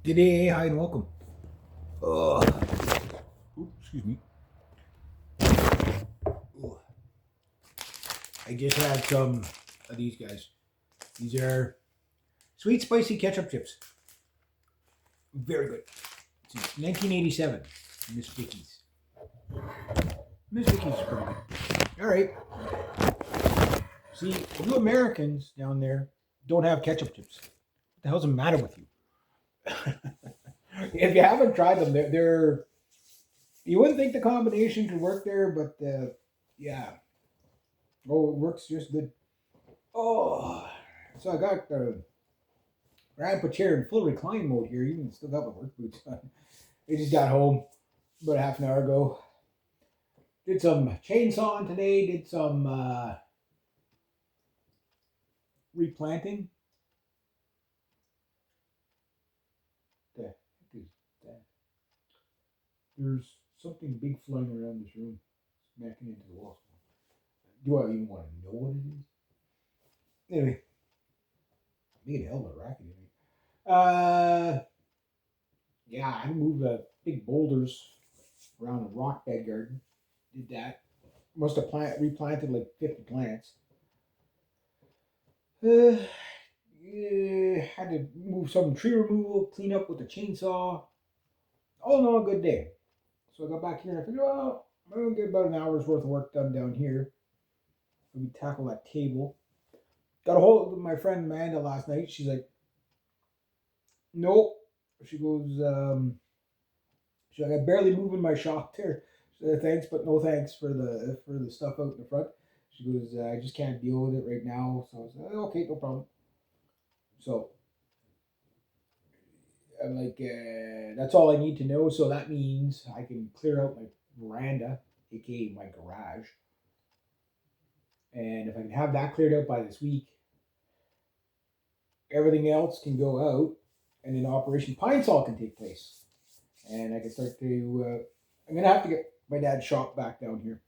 G'day, hi, and welcome. Oh, excuse me. Ooh, I just had some of these guys. These are sweet spicy ketchup chips. Very good. Since 1987, Miss Vicky's. Miss Vicky's is pretty good. All right. See, you Americans down there don't have ketchup chips. What the hell's the matter with you? If you haven't tried them, they're you wouldn't think the combination could work there, but yeah. Oh, it works just good. Oh, so I got the grandpa chair in full recline mode here. Even still got my work boots on. I just got home about half an hour ago. Did some chainsawing today. Did some replanting. The heck is that? There's something big flying around this room, smacking into the wall. Do I even want to know what it is? Anyway, making a hell of a racket anyway. Yeah, I moved big boulders around a rock bed garden. Did that. Must have replanted like 50 plants. Yeah, had to move some tree removal, clean up with the chainsaw. All in all, a good day. So I got back here and I figured, well, I'm gonna get about an hour's worth of work done down here. We tackle that table. Got a hold of my friend Amanda last night. She's like, nope. She goes, she's like, I barely moving my shop there. Thanks, but no thanks for the stuff out in the front. She goes, I just can't deal with it right now. So I was like, okay, no problem. So I'm like, that's all I need to know. So that means I can clear out my veranda, aka my garage. And if I can have that cleared out by this week, everything else can go out, and then Operation Pine Sol can take place. And I can start to. I'm gonna have to get my dad's shop back down here.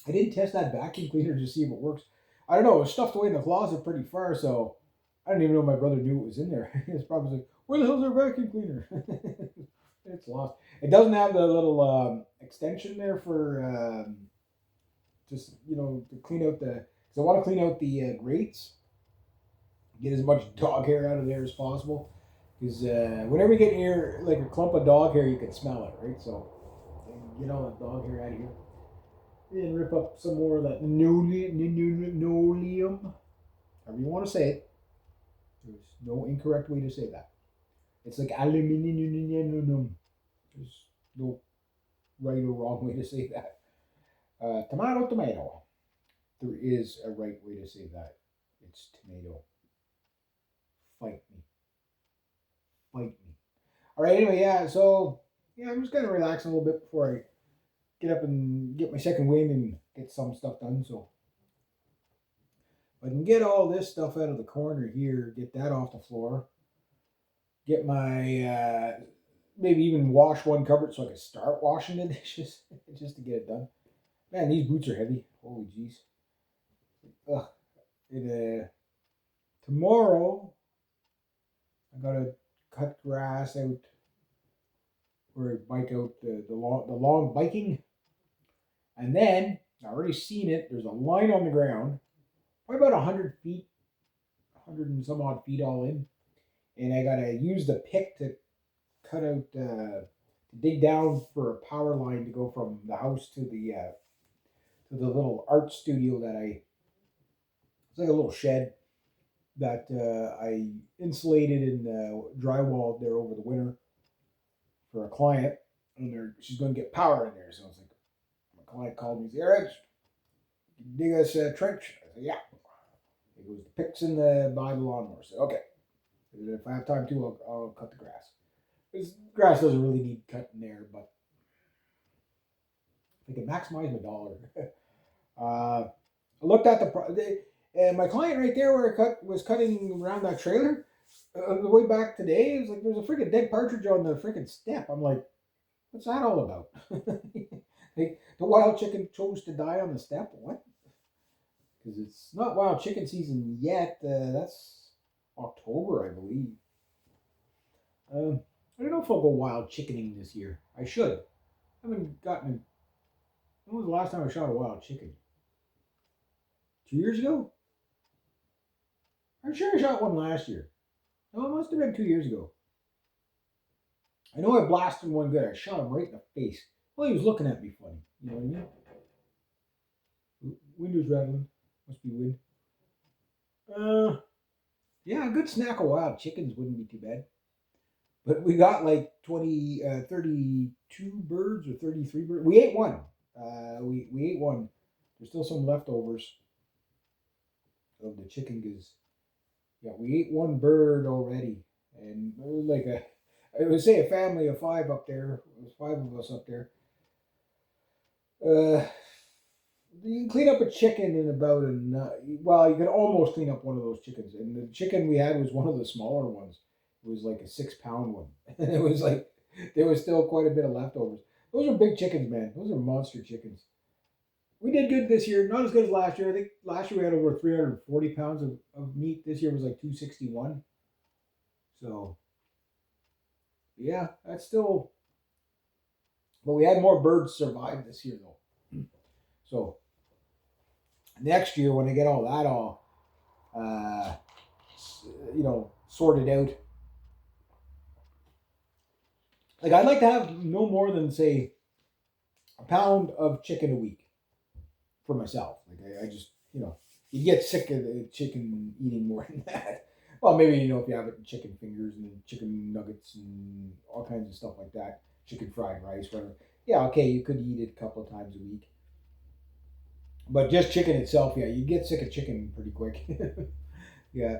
I didn't test that vacuum cleaner to see if it works. I don't know. It was stuffed away in the closet pretty far, so I didn't even know my brother knew it was in there. His probably like, "Where the hell's our vacuum cleaner?" It's lost. It doesn't have the little extension there for just to clean out the. Because I want to clean out the grates, get as much dog hair out of there as possible. Because whenever you get near like a clump of dog hair, you can smell it, right? So get all that dog hair out of here. And rip up some more of that linoleum, however you want to say it. There's no incorrect way to say that. It's like aluminium. There's no right or wrong way to say that. Tomato. There is a right way to say that. It's tomato. Fight me. Fight me. All right, anyway, yeah, so, yeah, I'm just going to relax a little bit before I get up and get my second wind and get some stuff done. So if I can get all this stuff out of the corner here, get that off the floor, get my maybe even wash one cupboard so I can start washing the dishes just to get it done. Man, these boots are heavy. Holy jeez. Ugh. Tomorrow I gotta cut grass out or bike out the long biking, and then I already seen it. There's a line on the ground, probably about 100 feet, 100 and some odd feet all in, and I gotta use the pick to cut out to dig down for a power line to go from the house to the little art studio that I. It's like a little shed that I insulated and drywalled there over the winter for a client, and she's going to get power in there. So I was like, my client called me and said, Eric, dig us a trench. I said, yeah. He goes, the pick's in the by the lawnmower. I said, okay. If I have time to, I'll cut the grass. Because grass doesn't really need cutting there, but if I can maximize my dollar. I looked at and my client right there where I was cutting around that trailer. On the way back today, it was like there's a freaking dead partridge on the freaking step. I'm like, what's that all about? Like the wild chicken chose to die on the step. What? Because it's not wild chicken season yet. That's October, I believe. I don't know if I'll go wild chickening this year. I should. I haven't gotten. When was the last time I shot a wild chicken? 2 years ago? I'm sure I shot one last year. No, it must have been 2 years ago. I know I blasted one good. I shot him right in the face. Well, he was looking at me funny. You know what I mean? Windows rattling. Must be wind. Uh, yeah, a good snack of wild chickens wouldn't be too bad. But we got like 32 birds or 33 birds. We ate one. We ate one. There's still some leftovers of the chicken because yeah, we ate one bird already, and it was like I would say a family of five up there. It was five of us up there. Uh, you can clean up a chicken in about well, you can almost clean up one of those chickens. And the chicken we had was one of the smaller ones. It was like a 6 pound one, and it was like there was still quite a bit of leftovers. Those are big chickens, man. Those are monster chickens. We did good this year. Not as good as last year. I think last year we had over 340 pounds of meat. This year was like 261. So yeah, that's still. But we had more birds survive this year though. So next year when I get all that uh, sorted out, like I'd like to have no more than say a pound of chicken a week for myself. Like I just you get sick of the chicken eating more than that. Well, maybe if you have it in chicken fingers and chicken nuggets and all kinds of stuff like that, chicken fried rice, whatever. Yeah, okay, you could eat it a couple of times a week. But just chicken itself, yeah, you get sick of chicken pretty quick. Yeah,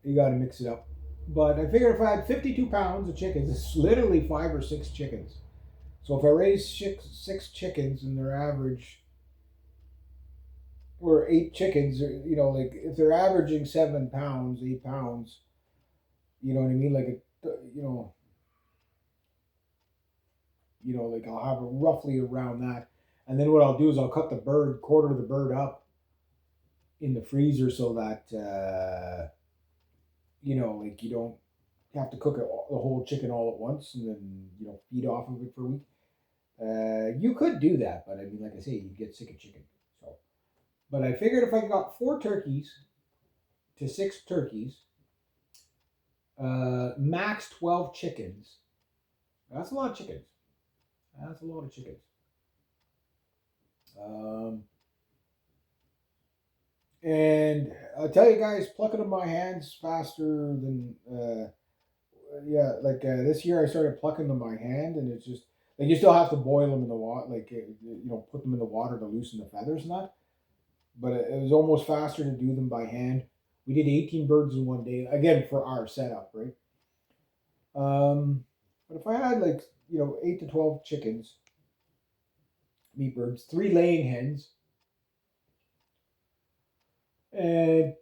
you got to mix it up. But I figured if I had 52 pounds of chickens, it's literally 5 or 6 chickens. So if I raise six chickens and their average, or 8 chickens, like if they're averaging 7 pounds, 8 pounds, you know what I mean? Like, like I'll have it roughly around that. And then what I'll do is I'll cut the bird, quarter the bird up in the freezer so that, like you don't have to cook the whole chicken all at once and then, feed off of it for a week. You could do that, but I mean, like I say, you get sick of chicken. So, but I figured if I got 4 turkeys to 6 turkeys, max 12 chickens. That's a lot of chickens. That's a lot of chickens. Um, and I'll tell you guys, plucking them by hands faster than yeah. Like this year, I started plucking them by hand, and it's just like you still have to boil them in the water, like put them in the water to loosen the feathers and that. But it was almost faster to do them by hand. We did 18 birds in one day, again for our setup, right? But if I had like 8 to 12 chickens, meat birds, 3 laying hens, and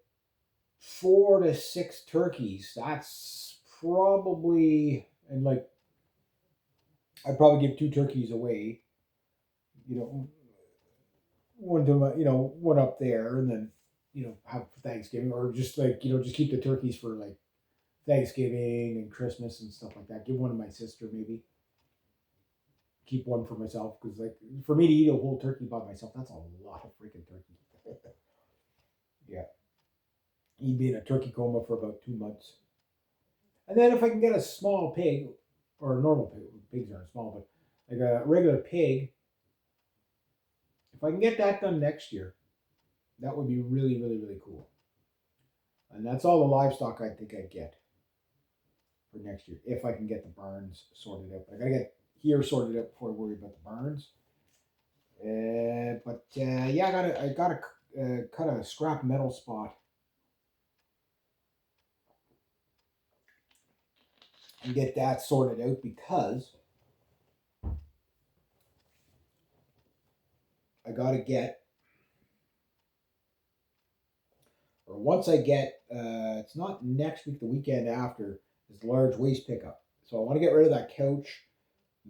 4 to 6 turkeys, that's probably and like I'd probably give 2 turkeys away. You know, one to one up there, and then have Thanksgiving, or just like just keep the turkeys for like Thanksgiving and Christmas and stuff like that. Give one to my sister maybe. Keep one for myself because like for me to eat a whole turkey by myself, that's a lot of freaking turkey. Yeah, you'd be in a turkey coma for about 2 months. And then if I can get a small pig, or a normal pig, pigs aren't small, but like a regular pig, if I can get that done next year, that would be really, really, really cool. And that's all the livestock I think I get for next year, if I can get the barns sorted out. But I gotta get here sorted out before I worry about the barns. But yeah, I gotta cut a scrap metal spot and get that sorted out because I gotta get, or once I get, it's not next week, the weekend after, is the large waste pickup. So I want to get rid of that couch,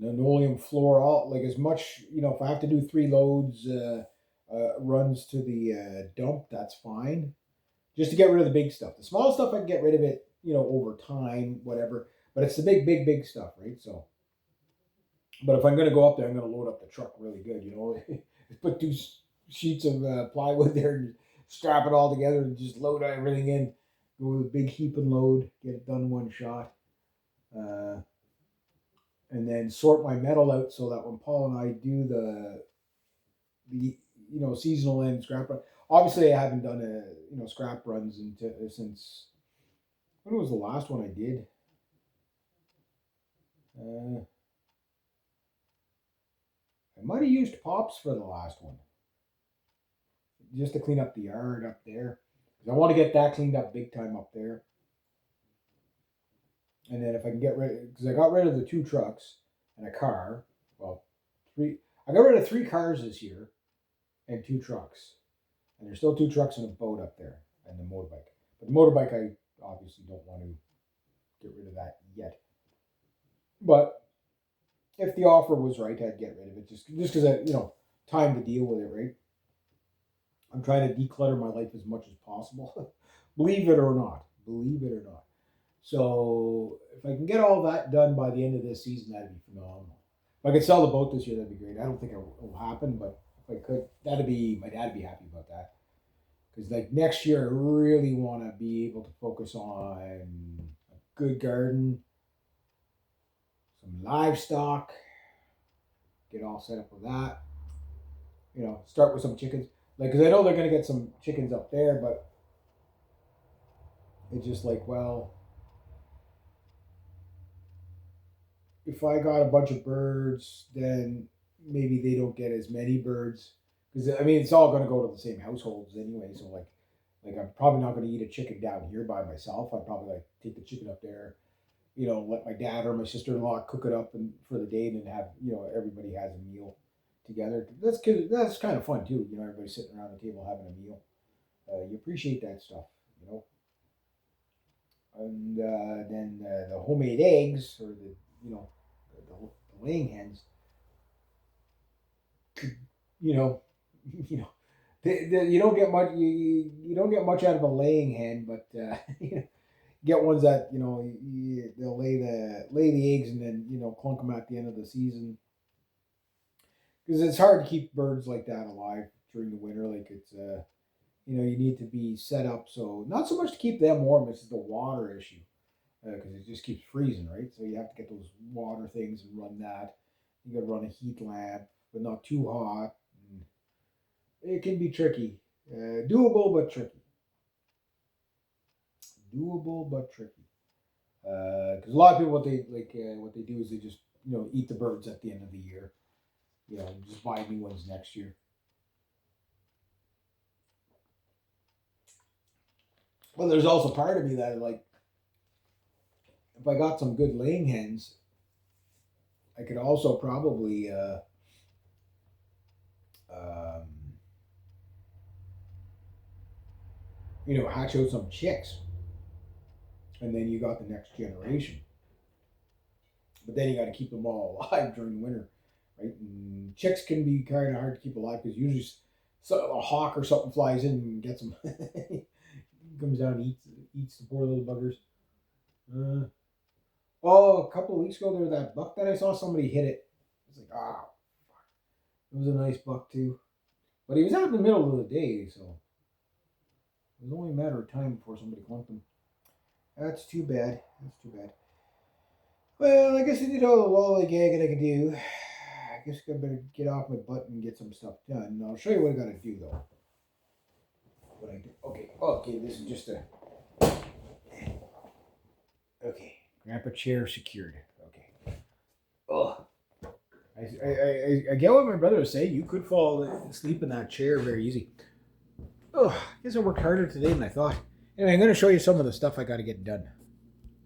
linoleum floor, all like as much, if I have to do 3 loads, runs to the dump, that's fine. Just to get rid of the big stuff. The small stuff I can get rid of it, over time, whatever. But it's the big stuff, right? So, but if I'm going to go up there, I'm going to load up the truck really good. Put two sheets of plywood there and strap it all together and just load everything in. Go with a big heap and load, get it done one shot. And then sort my metal out so that when Paul and I do the seasonal end scrap run. Obviously, I haven't done scrap runs since when was the last one I did? I might have used Pops for the last one, just to clean up the yard up there. I want to get that cleaned up big time up there. And then if I can get rid, because I got rid of the 2 trucks and a car. Well, 3. I got rid of 3 cars this year and 2 trucks. And there's still 2 trucks and a boat up there and the motorbike. But the motorbike, I obviously don't want to get rid of that yet. But if the offer was right, I'd get rid of it just because I, time to deal with it, right? I'm trying to declutter my life as much as possible. Believe it or not. So if I can get all that done by the end of this season, that'd be phenomenal. If I could sell the boat this year, that'd be great. I don't think it will happen, but if I could, my dad would be happy about that. Because like next year, I really want to be able to focus on a good garden, some livestock, get all set up with that. Start with some chickens. Like, because I know they're going to get some chickens up there, but it's just like, well, if I got a bunch of birds, then maybe they don't get as many birds. Because, it's all going to go to the same households anyway. So, like I'm probably not going to eat a chicken down here by myself. I'd probably take the chicken up there, let my dad or my sister-in-law cook it up for the day, and then have everybody has a meal together. That's kind of fun too. Everybody sitting around the table having a meal. You appreciate that stuff, And then the homemade eggs or the laying hens. You don't get much. You don't get much out of a laying hen, but get ones that they'll lay the eggs and then clunk them at the end of the season. Because it's hard to keep birds like that alive during the winter. Like it's you need to be set up so not so much to keep them warm, it's the water issue because it just keeps freezing, right? So you have to get those water things and run that. You got to run a heat lamp, but not too hot. It can be tricky, doable but tricky. Because a lot of people what they do is they just eat the birds at the end of the year. Just buy new ones next year. Well, there's also part of me that if I got some good laying hens, I could also probably hatch out some chicks, and then you got the next generation. But then you got to keep them all alive during the winter, right? And chicks can be kind of hard to keep alive because usually a hawk or something flies in and gets them. Comes down and eats the poor little buggers. A couple of weeks ago, there was that buck that I saw. Somebody hit it. I was like, it was a nice buck too. But he was out in the middle of the day, so it was only a matter of time before somebody clunked him. That's too bad. Well, I guess I did all the lollygagging I could do. I guess I better get off my butt and get some stuff done. I'll show you what I got to do, though. What I do. Okay, this is just okay. Grandpa chair secured. Okay. Oh. I get what my brother was saying. You could fall asleep in that chair very easy. Oh, I guess I worked harder today than I thought. Anyway, I'm going to show you some of the stuff I got to get done.